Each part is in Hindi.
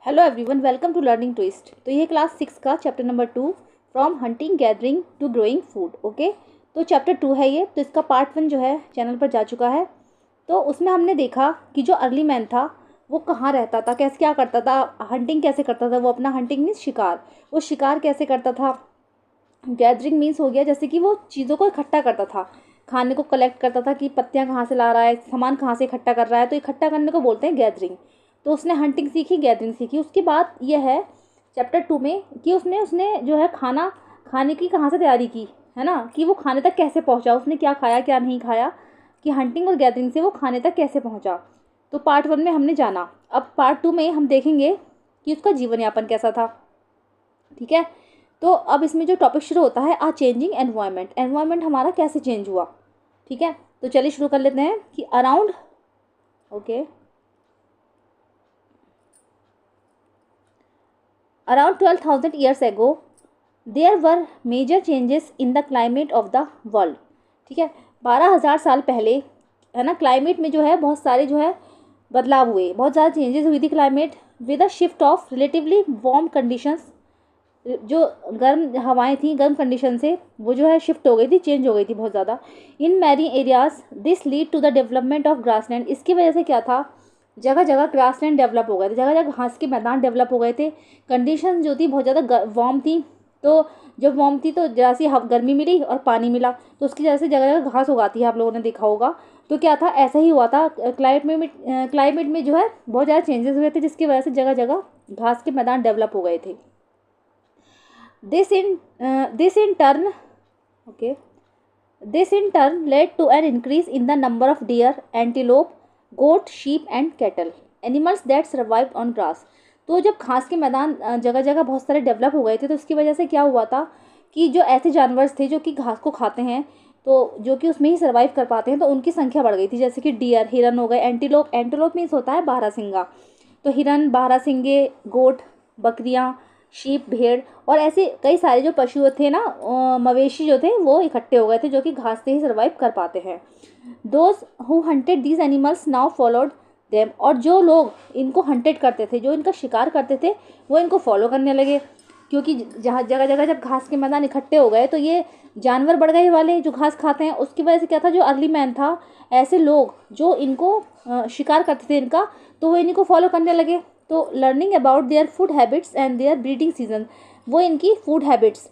Hello everyone, welcome to Learning Twist. तो ये क्लास 6 का chapter number 2 from hunting gathering to growing food. Okay, तो चैप्टर 2 है ये। तो इसका पार्ट 1 जो है चैनल पर जा चुका है। तो उसमें हमने देखा कि जो अर्ली मैन था वो कहाँ रहता था, कैसे क्या करता था, हंटिंग कैसे करता था। वो अपना हंटिंग मीन्स शिकार, वो शिकार कैसे करता था। गैदरिंग मीन्स हो गया जैसे कि वो चीज़ों को इकट्ठा करता था, खाने को कलेक्ट करता था कि पत्तियाँ कहाँ से ला रहा है, सामान कहाँ से इकट्ठा कर रहा है, तो इकट्ठा करने को बोलते हैं गैदरिंग। तो उसने हंटिंग सीखी, गैदरिंग सीखी। उसके बाद यह है चैप्टर 2 में कि उसने उसने जो है खाने की कहाँ से तैयारी की, है ना, कि वो खाने तक कैसे पहुँचा, उसने क्या खाया क्या नहीं खाया, कि हंटिंग और गैदरिंग से वो खाने तक कैसे पहुँचा। तो पार्ट 1 में हमने जाना। अब पार्ट 2 में हम देखेंगे कि उसका जीवन यापन कैसा था। ठीक है, तो अब इसमें जो टॉपिक शुरू होता है, आ चेंजिंग एनवायरनमेंट। एनवायरनमेंट हमारा कैसे चेंज हुआ। ठीक है, तो चलिए शुरू कर लेते हैं कि around around 12,000 years ago there were major changes in the climate of the world. ठीक है, 12,000 साल पहले, है ना, क्लाइमेट में जो है बहुत सारे जो है बदलाव हुए, बहुत ज़्यादा चेंजेस हुई थी climate with a shift of relatively warm conditions. जो गर्म हवाएं थी, गर्म कंडीशन से वो जो है शिफ्ट हो गई थी, चेंज हो गई थी बहुत ज़्यादा। In many areas this lead to the development of grassland. इसकी वजह से क्या था, जगह जगह ग्रासलैंड डेवलप हो गए थे, जगह जगह घास के मैदान डेवलप हो गए थे। कंडीशन जो थी बहुत ज़्यादा वार्म थी, तो जब वार्म थी तो जरा सी गर्मी मिली और पानी मिला, तो उसकी वजह से जगह जगह घास उगाती है, आप लोगों ने देखा होगा। तो क्या था, ऐसा ही हुआ था। क्लाइमेट में जो है बहुत ज़्यादा चेंजेस हुए थे, जिसकी वजह से जगह जगह घास के मैदान डेवलप हो गए थे। This in turn, okay, this in turn led to an increase in the number of deer, antelope, goat, sheep and cattle, animals that survived on grass। तो जब घास के मैदान जगह जगह बहुत सारे डेवलप हो गए थे, तो उसकी वजह से क्या हुआ था कि जो ऐसे जानवर थे जो कि घास को खाते हैं, तो जो कि उसमें ही सर्वाइव कर पाते हैं, तो उनकी संख्या बढ़ गई थी। जैसे कि डियर, हिरन हो गए, एंटीलोप, एंटीलोप मीन्स होता है बारहसिंगा, तो हिरन, बारहसिंगे, गोट, बकरियाँ, शीप, भेड़ और ऐसे कई सारे जो पशु थे ना, मवेशी जो थे वो इकट्ठे हो गए थे, जो कि घास से ही सर्वाइव कर पाते हैं। Those who hunted these animals now followed them. और जो लोग इनको हंटेड करते थे, जो इनका शिकार करते थे, वो इनको फॉलो करने लगे, क्योंकि जहाँ जगह जगह जब घास के मैदान इकट्ठे हो गए तो ये जानवर बढ़ गए वाले जो घास खाते हैं। उसकी वजह से क्या था, जो अर्ली मैन था, ऐसे लोग जो इनको शिकार करते थे इनका, तो वो इन्हीं को फॉलो करने लगे। तो learning about their food habits and their breeding season, वो इनकी फूड हैबिट्स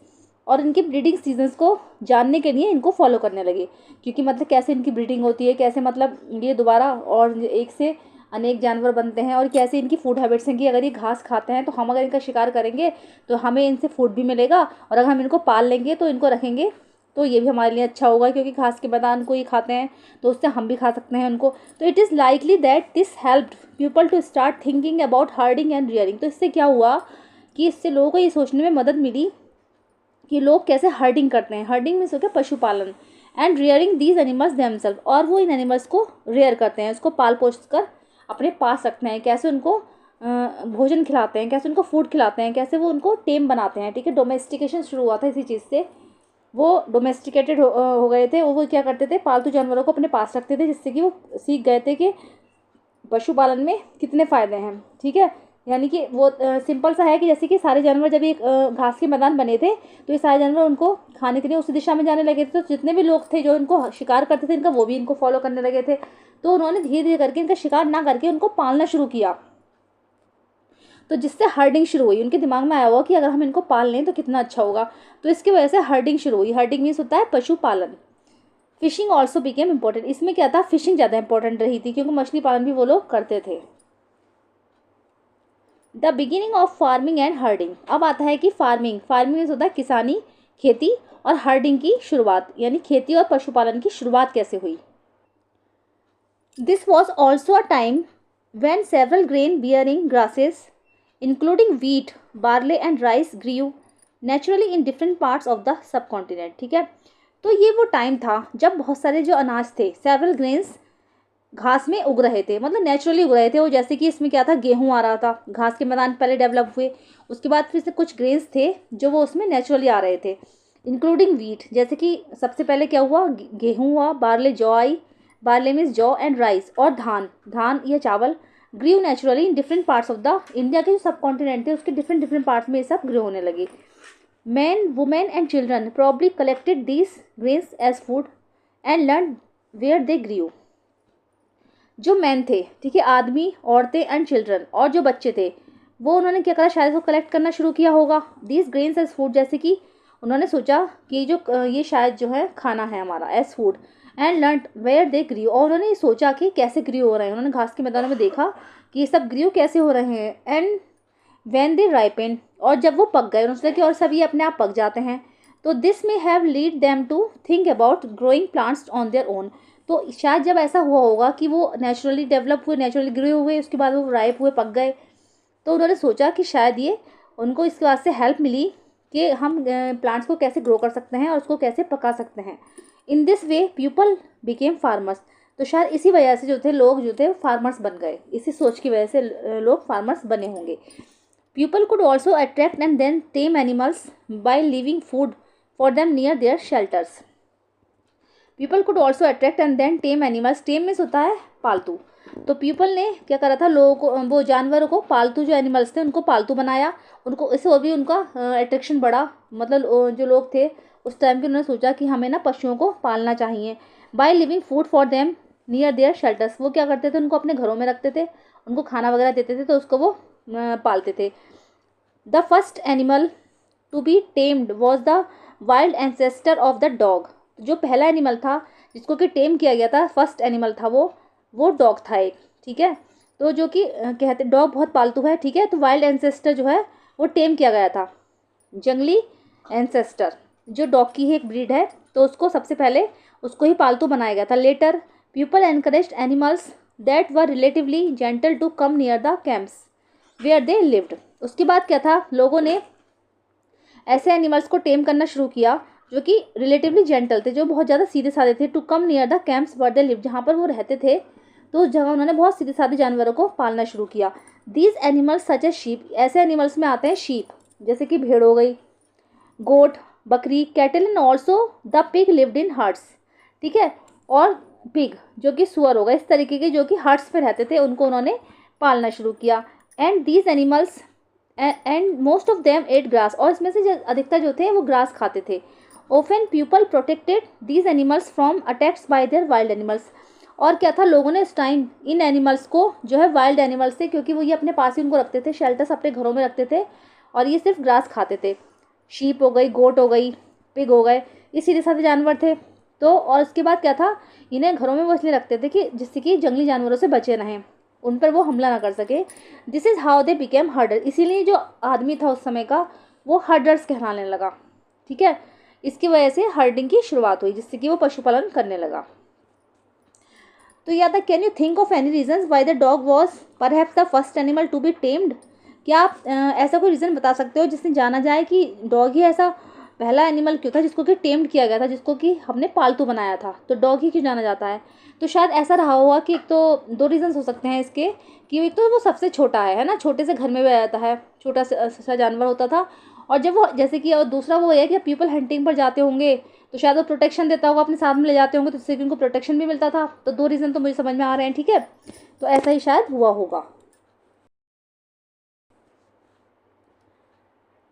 और इनकी ब्रीडिंग सीजन्स को जानने के लिए इनको फॉलो करने लगे, क्योंकि मतलब कैसे इनकी ब्रीडिंग होती है, कैसे मतलब ये दोबारा और एक से अनेक जानवर बनते हैं, और कैसे इनकी फूड हैबिट्स हैं कि अगर ये घास खाते हैं तो हम अगर इनका शिकार करेंगे तो हमें इनसे फूड भी मिलेगा, और अगर हम इनको पाल लेंगे तो इनको रखेंगे तो ये भी हमारे लिए अच्छा होगा, क्योंकि घास के मैदान को ये खाते हैं तो उससे हम भी खा सकते हैं उनको। तो it is likely that this helped people to start thinking about herding and rearing. तो इससे क्या हुआ कि इससे लोगों को ये सोचने में मदद मिली कि लोग कैसे हर्डिंग करते हैं। हर्डिंग मीन्स हो गया पशुपालन, and rearing these animals themselves, और वो इन एनिमल्स को रेयर करते हैं, उसको पाल पोस कर अपने पास रखते हैं, कैसे उनको भोजन खिलाते हैं, कैसे उनको फूड खिलाते हैं, कैसे वो उनको टेम बनाते हैं। ठीक है, डोमेस्टिकेशन शुरू हुआ था इसी चीज़ से, वो डोमेस्टिकेटेड हो गए थे। वो क्या करते थे, पालतू जानवरों को अपने पास रखते थे, जिससे कि वो सीख गए थे कि पशुपालन में कितने फ़ायदे हैं। ठीक है, यानी कि वो सिंपल सा है कि जैसे कि सारे जानवर जब एक घास के मैदान बने थे, तो ये सारे जानवर उनको खाने के लिए उसी दिशा में जाने लगे थे। तो जितने भी लोग थे जो इनको शिकार करते थे इनका, वो भी इनको फॉलो करने लगे थे। तो उन्होंने धीरे धीरे करके इनका शिकार ना करके उनको पालना शुरू किया, तो जिससे हर्डिंग शुरू हुई। उनके दिमाग में आया हुआ कि अगर हम इनको पाल लें तो कितना अच्छा होगा, तो इसकी वजह से हर्डिंग शुरू हुई। हर्डिंग मीन्स होता है पशुपालन। Fishing also became important. इसमें क्या था, फिशिंग ज़्यादा इंपॉर्टेंट रही थी, क्योंकि मछली पालन भी वो लोग करते थे। The beginning of farming and herding. अब आता है कि फार्मिंग, फार्मिंग मीन्स होता है किसानी, खेती, और हर्डिंग की शुरुआत, यानी खेती और पशुपालन की शुरुआत कैसे हुई। This was also a time when several grain bearing grasses including wheat, barley and rice grew naturally in different parts of the subcontinent। ठीक है, तो ये वो टाइम था जब बहुत सारे जो अनाज थे, सेवरल ग्रेन्स, घास में उग रहे थे, मतलब नेचुरली उग रहे थे वो। जैसे कि इसमें क्या था, गेहूं आ रहा था, घास के मैदान पहले डेवलप हुए, उसके बाद फिर से कुछ ग्रेन्स थे जो वो उसमें नेचुरली आ रहे थे, इंक्लूडिंग वीट। जैसे कि सबसे पहले क्या हुआ, गेहूं हुआ, बार्ले जौ आई, बार्ले मीन्स जौ, एंड राइस, और धान, धान या चावल, grew naturally in different parts of the India के जो सब कॉन्टिनेंट थे उसके डिफरेंट डिफरेंट पार्ट्स में ये सब ग्रो होने लगे. Man women and children probably collected these grains as food and learn where they grew. जो मैन थे, ठीक है, आदमी, औरतें एंड चिल्ड्रन, और जो बच्चे थे वो उन्होंने क्या करा, शायद वो कलेक्ट करना शुरू किया होगा दीज ग्रेन्स एज फूड, जैसे कि उन्होंने सोचा कि जो ये शायद जो है खाना है हमारा as food, and learn where they grew, और उन्होंने ये सोचा कि कैसे ग्रीव हो रहे हैं. उन्होंने घास के मैदानों में देखा कि ये सब ग्रीव कैसे हो रहे हैं. एंड व्हेन दे राइपेन, और जब वो पक गए उन्होंने सोचा कि और सब ये अपने आप पक जाते हैं. तो this may have lead them to think about growing plants on their own. तो शायद जब ऐसा हुआ होगा कि वो नेचुरली डेवलप हुए, नेचुरली ग्रो हुए, उसके बाद वो राइप हुए, पक गए, तो उन्होंने सोचा कि शायद ये उनको इसके वास्ते हेल्प मिली कि हम प्लांट्स को कैसे ग्रो कर सकते हैं और उसको कैसे पका सकते हैं. In this way people became farmers. तो शायद इसी वजह से जो थे लोग जो थे फार्मर्स बन गए, इसी सोच की वजह से लोग फार्मर्स बने होंगे. People could also attract and then tame animals by leaving food for them near their shelters. People could also attract and then tame animals. Tame means होता है पालतू. तो पीपल ने क्या करा था, लोगों को, वो जानवरों को, पालतू जो एनिमल्स थे उनको पालतू बनाया, उनको इससे और भी उनका अट्रैक्शन बढ़ा. मतलब जो लोग थे उस टाइम के, उन्होंने सोचा कि हमें ना पशुओं को पालना चाहिए. By leaving food for them near their shelters. वो क्या करते थे, उनको अपने घरों में रखते थे, उनको खाना वगैरह देते थे, तो उसको वो पालते थे. The first animal to be tamed was the wild ancestor of the dog. जो पहला एनिमल था जिसको कि टेम किया गया था, फर्स्ट एनिमल था वो डॉग था एक, ठीक है. तो जो कि कहते डॉग बहुत पालतू है, ठीक है. तो वाइल्ड एंसेस्टर जो है वो टेम किया गया था. जंगली एंसेस्टर जो डॉग की ही एक ब्रीड है, तो उसको सबसे पहले उसको ही पालतू बनाया गया था. Later people encouraged animals that were relatively gentle to come near the camps where they lived. उसके बाद क्या था, लोगों ने ऐसे एनिमल्स को टेम करना शुरू किया जो कि रिलेटिवली जेंटल थे, जो बहुत ज़्यादा सीधे साधे थे. To come near the camps where they lived, जहाँ पर वो रहते थे, तो उस जगह उन्होंने बहुत सीधे साधे जानवरों को पालना शुरू किया. These animals such a sheep. ऐसे एनिमल्स में आते हैं शीप, जैसे कि भेड़ हो गई, गोट, बकरी, cattle, and also the pig lived in herds, ठीक है. और पिग जो कि सुअर होगा, इस तरीके के जो कि हर्ट्स पे रहते थे, उनको उन्होंने पालना शुरू किया. And these animals and most of them at grass. और इसमें से अधिकतर जो थे वो ग्रास खाते थे. Often people protected these animals from attacks bye there wild animals. और क्या था, लोगों ने उस टाइम इन एनिमल्स को जो है वाइल्ड एनिमल्स थे, क्योंकि वो ये अपने पास ही उनको रखते थे, शेल्टर्स अपने घरों में रखते थे, और ये सिर्फ ग्रास खाते थे. शीप हो गई, गोट हो गई, पिग हो गए, ये सीधे साधे जानवर थे. तो और उसके बाद क्या था, इन्हें घरों में वो इसलिए रखते थे कि जिससे कि जंगली जानवरों से बचे रहें, उन पर वो हमला ना कर सके. This is how they became हर्डर. इसीलिए जो आदमी था उस समय का वो हर्डर्स कहलाने लगा, ठीक है. इसकी वजह से हर्डिंग की शुरुआत हुई, जिससे कि वो पशुपालन करने लगा. तो या था, can you think of any reason why the dog was perhaps the first animal to be tamed. क्या आप ऐसा कोई रीज़न बता सकते हो जिससे जाना जाए कि डॉग ही ऐसा पहला एनिमल क्यों था जिसको कि टेम्ड किया गया था, जिसको कि हमने पालतू बनाया था, तो डॉग ही क्यों जाना जाता है. तो शायद ऐसा रहा होगा कि एक तो दो रीज़न्स हो सकते हैं इसके, कि एक तो वो सबसे छोटा है ना, छोटे से घर में भी रहता है, छोटा सा जानवर होता था. और जब वो जैसे कि, और दूसरा वो है कि पीपल हंटिंग पर जाते होंगे तो शायद वो प्रोटेक्शन देता होगा, अपने साथ में ले जाते होंगे, तो इससे कि उनको प्रोटेक्शन भी मिलता था. तो दो रीज़न तो मुझे समझ में आ रहे हैं, ठीक है. तो ऐसा ही शायद हुआ होगा.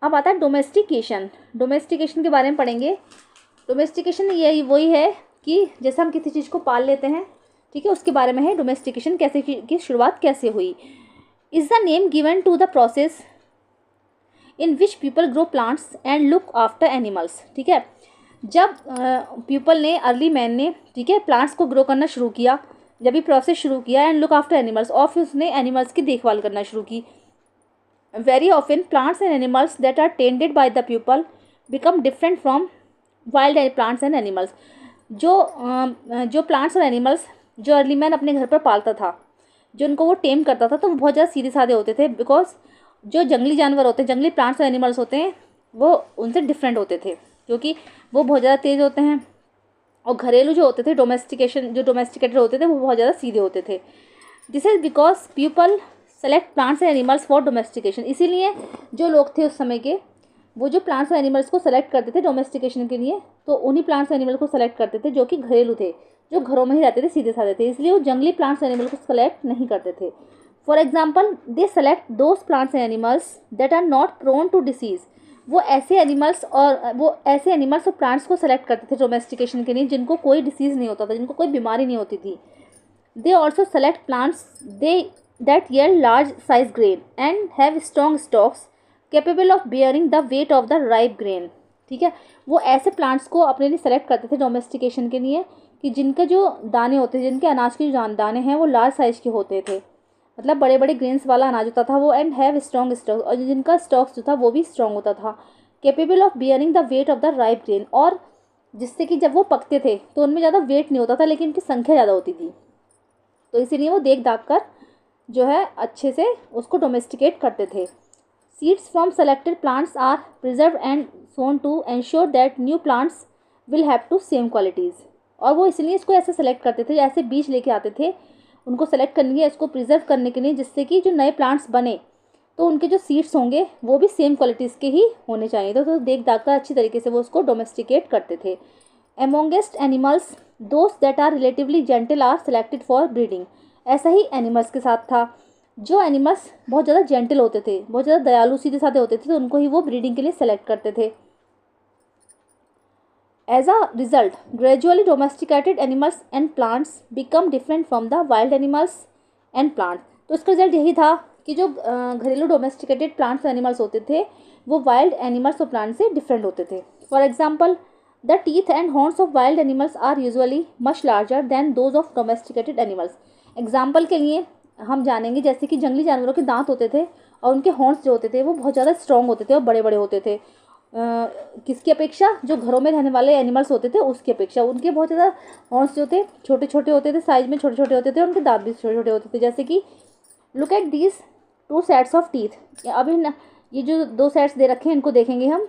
अब आता है डोमेस्टिकेशन. डोमेस्टिकेशन के बारे में पढ़ेंगे. डोमेस्टिकेशन यही वही है कि जैसे हम किसी चीज़ को पाल लेते हैं, ठीक है, उसके बारे में है डोमेस्टिकेशन. कैसे की शुरुआत कैसे हुई. Is the name given to the process in which people grow plants and look after animals. ठीक है, जब पीपल ने, अर्ली मैन ने, ठीक है, प्लांट्स को ग्रो करना शुरू किया, जब भी प्रोसेस शुरू किया, एंड लुक आफ्टर एनिमल्स, और फिर उसने एनिमल्स की देखभाल करना शुरू की. Very often plants and animals that are tended by the people become different from wild plants and animals. जो प्लांट्स और एनिमल्स जो अर्ली मैन अपने घर पर पालता था, जो उनको वो टेम करता था, तो वो बहुत ज़्यादा सीधे साधे होते थे. बिकॉज जो जंगली जानवर होते हैं, जंगली प्लांट्स और एनिमल्स होते हैं, वो उनसे डिफरेंट होते थे, क्योंकि वो बहुत ज़्यादा तेज़ होते हैं. और घरेलू जो होते थे, डोमेस्टिकेटेड होते थे, वो बहुत ज़्यादा सीधे होते थे. This is because people select plants and animals for domestication. इसीलिए जो लोग थे उस समय के, वो जो प्लांट्स और एनिमल्स को सेलेक्ट करते थे डोमेस्टिकेशन के लिए, तो उन्हीं प्लांट्स और एनिमल्स को सेलेक्ट करते थे जो कि घरेलू थे, जो घरों में ही रहते थे, सीधे साधे थे. इसलिए वो जंगली प्लांट्स और एनिमल को सेलेक्ट नहीं करते थे. For example they select those plants and animals that are not prone to disease. वो ऐसे एनिमल्स और प्लांट्स को सेलेक्ट करते थे डोमेस्टिकेशन के लिए जिनको कोई डिसीज़ नहीं होता था, जिनको कोई बीमारी नहीं होती थी। They also select plants that yield large size grain and have strong stocks capable of bearing the weight of the ripe grain. ठीक है, वो ऐसे प्लांट्स को अपने लिए सेलेक्ट करते थे डोमेस्टिकेशन के लिए कि जिनके जो दाने होते थे, जिनके अनाज के जो दाने हैं वो लार्ज साइज के होते थे, मतलब बड़े बड़े ग्रेन्स वाला अनाज होता था वो, एंड हैव स्ट्रॉन्ग स्टॉक्स, और जिनका स्टॉक्स जो था वो भी स्ट्रॉन्ग होता था। Capable of bearing the weight of the ripe grain, और जिससे कि जब वो पकते थे तो उनमें ज़्यादा वेट नहीं होता था लेकिन उनकी संख्या ज़्यादा होती थी, तो इसीलिए वो देख दाख कर जो है अच्छे से उसको डोमेस्टिकेट करते थे। Seeds from selected plants are preserve and sown to ensure that new plants will have to same qualities, और वो इसलिए इसको ऐसे सेलेक्ट करते थे, ऐसे बीज लेके आते थे उनको सेलेक्ट करने के लिए, इसको प्रिजर्व करने के लिए, जिससे कि जो नए प्लांट्स बने तो उनके जो सीड्स होंगे वो भी सेम क्वालिटीज़ के ही होने चाहिए। तो देख दाख कर अच्छी तरीके से वो उसको डोमेस्टिकेट करते थे। Amongst animals those that are relatively gentle are selected for breeding. ऐसा ही एनिमल्स के साथ था, जो एनिमल्स बहुत ज़्यादा जेंटल होते थे, बहुत ज़्यादा दयालु सीधे साधे होते थे, तो उनको ही वो ब्रीडिंग के लिए सेलेक्ट करते थे। As a result gradually domesticated animals and plants become different from the wild animals and plants. तो इसका रिजल्ट यही था कि जो घरेलू डोमेस्टिकेटेड प्लांट्स और एनिमल्स होते थे वो वाइल्ड एनिमल्स और प्लांट्स से डिफरेंट होते थे। For example the teeth and horns of wild animals are usually much larger than those of domesticated animals. Example के लिए हम जानेंगे जैसे कि जंगली जानवरों के दांत होते थे और उनके हॉर्न्स जो होते थे वो बहुत ज़्यादा स्ट्रॉन्ग होते थे और बड़े बड़े होते थे। किसकी अपेक्षा, जो घरों में रहने वाले एनिमल्स होते थे उसकी अपेक्षा। उनके बहुत ज़्यादा हॉर्न्स जो थे छोटे छोटे होते थे, साइज में छोटे छोटे होते थे, उनके दांत भी छोटे छोटे होते थे। जैसे कि look at these 2 sets of teeth. अभी न ये जो 2 सेट्स दे रखे हैं इनको देखेंगे हम,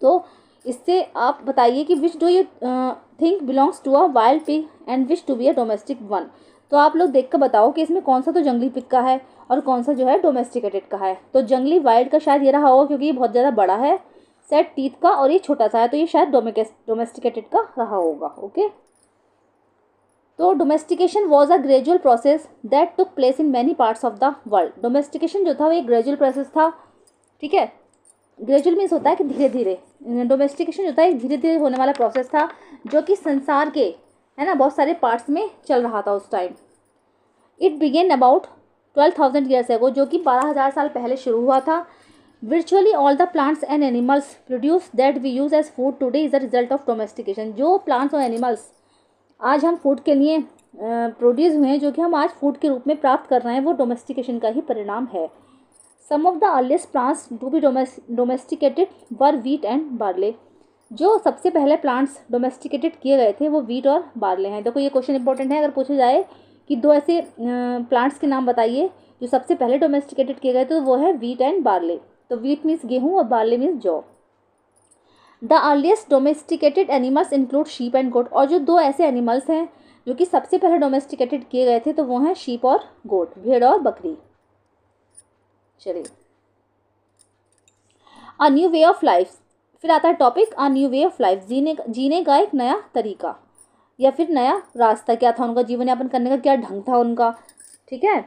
तो इससे आप बताइए कि which do you think belongs to a wild pig and which to be a domestic one. तो आप लोग देख कर बताओ कि इसमें कौन सा तो जंगली पिग का है और कौन सा जो है डोमेस्टिकेटेड का है। तो जंगली वाइल्ड का शायद ये रहा होगा क्योंकि ये बहुत ज़्यादा बड़ा है सेट टीथ का और ये छोटा सा है, तो ये शायद डोमेस्टिकेटेड का रहा होगा। ओके, तो domestication was a gradual process that took place in many parts of the world. Domestication जो था वो एक ग्रेजुअल प्रोसेस था। ठीक है, ग्रेजुअल मीन्स होता है कि धीरे धीरे, डोमेस्टिकेशन जो था एक धीरे धीरे होने वाला प्रोसेस था जो कि संसार के है ना बहुत सारे पार्ट्स में चल रहा था उस time. It began about 12,000 years एगो, जो कि 12,000 साल पहले शुरू हुआ था। Virtually all the plants and animals produced that we use as food today is a result of domestication। जो प्लांट्स और एनिमल्स आज हम फूड के लिए प्रोड्यूस हुए हैं, जो कि हम आज फूड के रूप में प्राप्त कर रहे हैं, वो डोमेस्टिकेशन का ही परिणाम है। Some of the earliest plants to be domesticated were wheat and barley. जो सबसे पहले प्लांट्स डोमेस्टिकेटेड किए गए थे वो वीट और बार्ले हैं। देखो ये क्वेश्चन इंपॉर्टेंट है, अगर पूछा जाए कि 2 ऐसे प्लांट्स के नाम बताइए जो सबसे पहले डोमेस्टिकेटेड किए गए, तो वो है वीट एंड बार्ले। तो वीट मीन्स गेहूँ और बार्ले मीन्स जौ। The earliest domesticated animals include sheep and goat. और जो 2 ऐसे एनिमल्स हैं जो कि सबसे पहले डोमेस्टिकेटेड किए गए थे तो वो हैं शीप और गोट, भेड़ और बकरी। चलिए, a new way of life, फिर आता है topic a new way of life, जीने का एक नया तरीका या फिर नया रास्ता। क्या था उनका जीवन यापन करने का, क्या ढंग था उनका। ठीक है,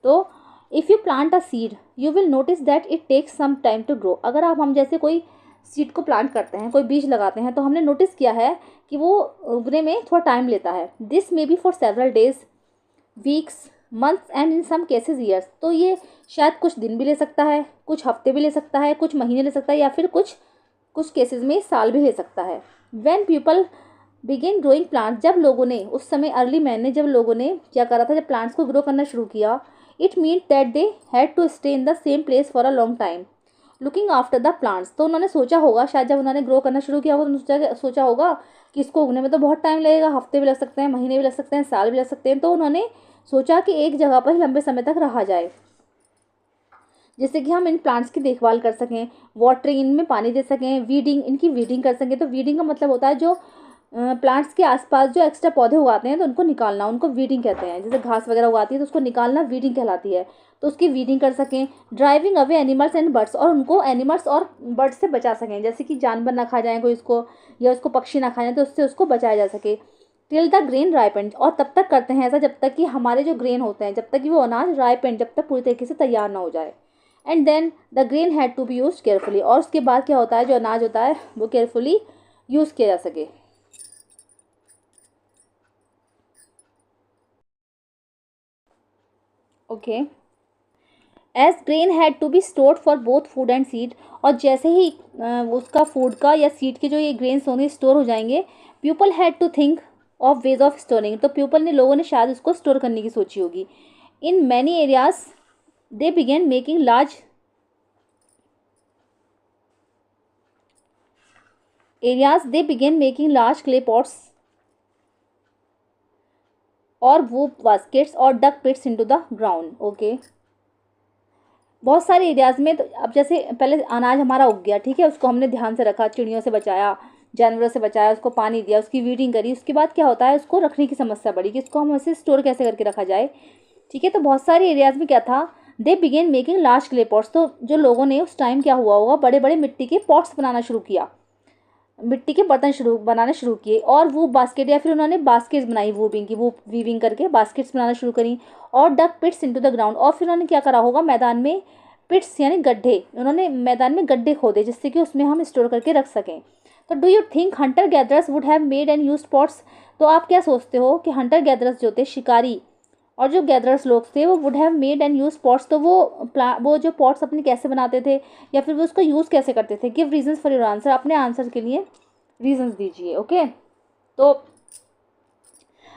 तो if you plant a seed you will notice that it takes some time to grow. अगर आप हम जैसे कोई सीड को प्लांट करते हैं, कोई बीज लगाते हैं, तो हमने नोटिस किया है कि वो उगने में थोड़ा टाइम लेता है। This may be for several days, weeks, months and in some cases years. तो ये शायद कुछ दिन भी ले सकता है, कुछ हफ्ते भी ले सकता है, कुछ महीने ले सकता है, या फिर कुछ केसेस में साल भी ले सकता है। When people begin growing plants, जब लोगों ने उस समय अर्ली मैन ने जब लोगों ने क्या करा था, जब प्लांट्स को ग्रो करना शुरू किया, it mean that they had to stay in the same place for a long time looking after the plants. तो उन्होंने सोचा होगा, शायद जब उन्होंने ग्रो करना शुरू किया होगा तो उन्होंने सोचा होगा कि इसको उगने में तो बहुत टाइम लगेगा, हफ्ते भी लग सकते हैं, महीने भी लग सकते हैं, साल भी लग सकते हैं। तो उन्होंने सोचा कि एक जगह पर ही लंबे समय तक रहा जाए, जिससे कि हम इन प्लांट्स की देखभाल कर सकें, वाटरिंग, इनमें पानी दे सकें, वीडिंग, इनकी वीडिंग कर सकें। तो वीडिंग का मतलब होता है जो प्लांट्स के आसपास जो एक्स्ट्रा पौधे उगाते हैं तो उनको निकालना, उनको वीडिंग कहते हैं। जैसे घास वगैरह उगाती है तो उसको निकालना वीडिंग कहलाती है, तो उसकी वीडिंग कर सकें। Driving away animals and birds, और उनको एनिमल्स और बर्ड्स से बचा सकें, जैसे कि जानवर ना खा जाएँ कोई उसको, या उसको पक्षी ना खा जाए, तो उससे उसको बचाया जा सके। टिल द ग्रेन राइपेंड, और तब तक करते हैं ऐसा जब तक कि हमारे जो ग्रेन होते हैं, जब तक कि वो अनाज राइपेंड, जब तक पूरी तरीके से तैयार ना हो जाए। And then the grain had to be use carefully, और उसके बाद क्या होता है, जो अनाज होता है वो केयरफुली यूज़ किया जा सके। Okay, as grain had to be stored for both food and seed, और जैसे ही उसका फूड का या सीड के जो ये ग्रेन्स होंगे स्टोर हो जाएंगे, people had to think of ways of storing, तो पीपल ने, लोगों ने शायद उसको स्टोर करने की सोची होगी। In many areas they began making large clay pots और वो बास्केट्स और dug pits into the ground. Okay, बहुत सारे एरियाज़ में, तो अब जैसे पहले अनाज हमारा उग गया, ठीक है, उसको हमने ध्यान से रखा, चिड़ियों से बचाया, जानवरों से बचाया, उसको पानी दिया, उसकी वीडिंग करी, उसके बाद क्या होता है, उसको रखने की समस्या बढ़ी कि इसको हम ऐसे स्टोर कैसे करके रखा जाए। ठीक है, तो बहुत सारे एरियाज़ में क्या था, they began making large clay pots, तो जो लोगों ने उस टाइम क्या हुआ होगा, बड़े बड़े मिट्टी के पॉट्स बनाना शुरू किया, मिट्टी के बर्तन बनाने शुरू किए, और वो बास्केट, या फिर उन्होंने बास्केट्स बनाई वूविंग की, वो वीविंग करके बास्केट्स बनाना शुरू करी, और dug pits into the ground, और फिर उन्होंने क्या करा होगा, मैदान में पिट्स यानी गड्ढे, उन्होंने मैदान में गड्ढे खोदे जिससे कि उसमें हम स्टोर करके रख सकें। तो do you think Hunter gatherers would have made and used pots, तो आप क्या सोचते हो कि हंटर गैदरर्स जो थे, शिकारी और जो गैदरर्स लोग थे, वो would have made and use pots, तो वो जो पॉट्स अपने कैसे बनाते थे, या फिर वो उसको यूज़ कैसे करते थे। Give reasons for your answer, अपने आंसर के लिए रीजंस दीजिए। ओके, तो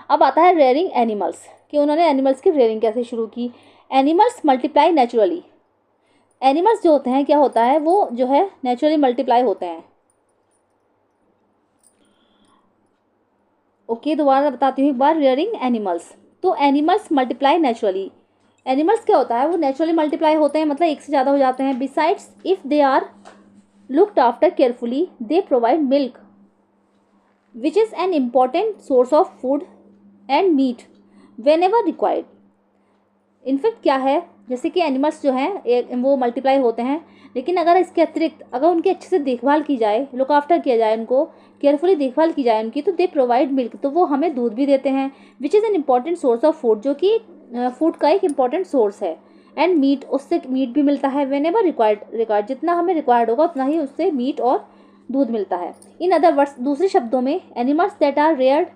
अब आता है रेयरिंग एनिमल्स, कि उन्होंने एनिमल्स की रेयरिंग कैसे शुरू की। एनिमल्स मल्टीप्लाई नेचुरली, एनिमल्स जो होते हैं, क्या होता है, वो जो है नेचुरली मल्टीप्लाई होते हैं। ओके, दोबारा बताती हूँ एक बार, रेयरिंग एनिमल्स, तो एनिमल्स मल्टीप्लाई नेचुरली, एनिमल्स क्या होता है, वो नेचुरली मल्टीप्लाई होते हैं, मतलब एक से ज़्यादा हो जाते हैं। Besides if they are looked after carefully they provide milk which is an important source of food and meat whenever required. In fact क्या है, जैसे कि एनिमल्स जो हैं वो मल्टीप्लाई होते हैं, लेकिन अगर इसके अतिरिक्त अगर उनकी अच्छे से देखभाल की जाए, लुक आफ्टर किया जाए, उनको केयरफुली देखभाल की जाए उनकी, तो दे प्रोवाइड मिल्क, तो वो हमें दूध भी देते हैं, विच is an important source of food, जो कि फूड का एक इम्पॉर्टेंट सोर्स है। एंड मीट, उससे मीट भी मिलता है, वेन एवर रिक्वायर्ड, जितना हमें रिक्वायर्ड होगा उतना ही उससे मीट और दूध मिलता है। इन अदर वर्ड्स, दूसरे शब्दों में, animals that are reared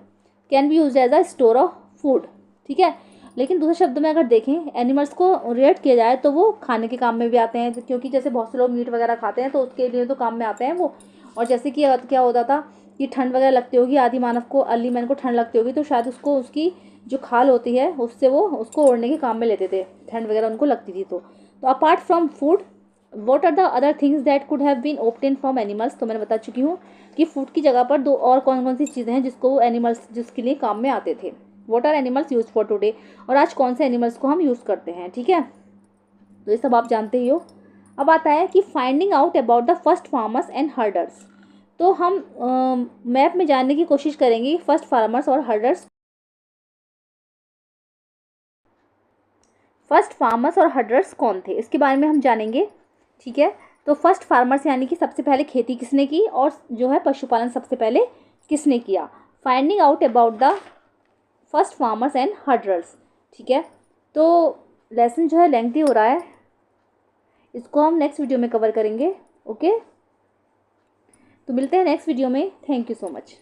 can be use as a store of food. ठीक है, लेकिन दूसरे शब्दों में अगर देखें, एनिमल्स को रेयर किया जाए तो वो खाने के काम में भी आते हैं, क्योंकि जैसे बहुत से लोग मीट वगैरह खाते हैं तो उसके लिए तो काम में आते हैं वो। और जैसे कि क्या होता था कि ठंड वगैरह लगती होगी, आदि मानव को, अर्ली मैन को ठंड लगती होगी, तो शायद उसको उसकी जो खाल होती है उससे वो उसको ओढ़ने के काम में लेते थे, ठंड वगैरह उनको लगती थी। तो apart from food, what are the other things that could have been obtain from animals, तो मैंने बता चुकी हूँ कि फूड की जगह पर दो और कौन कौन सी चीज़ें हैं जिसको वो एनिमल्स जिसके लिए काम में आते थे। What are animals use for today, और आज कौन से एनिमल्स को हम यूज़ करते हैं। ठीक है, तो ये सब आप जानते ही हो। अब आता है कि finding out about the first farmers and herders, तो हम मैप में जानने की कोशिश करेंगे फर्स्ट फार्मर्स और हर्डर्स, कौन थे, इसके बारे में हम जानेंगे। ठीक है, तो फर्स्ट फार्मर्स यानी कि सबसे पहले खेती किसने की, और जो है पशुपालन सबसे पहले किसने किया। Finding out about the first farmers and herders. ठीक है, तो लेसन जो है लेंथी हो रहा है, इसको हम नेक्स्ट वीडियो में कवर करेंगे। ओके, तो मिलते हैं नेक्स्ट वीडियो में। Thank you so much.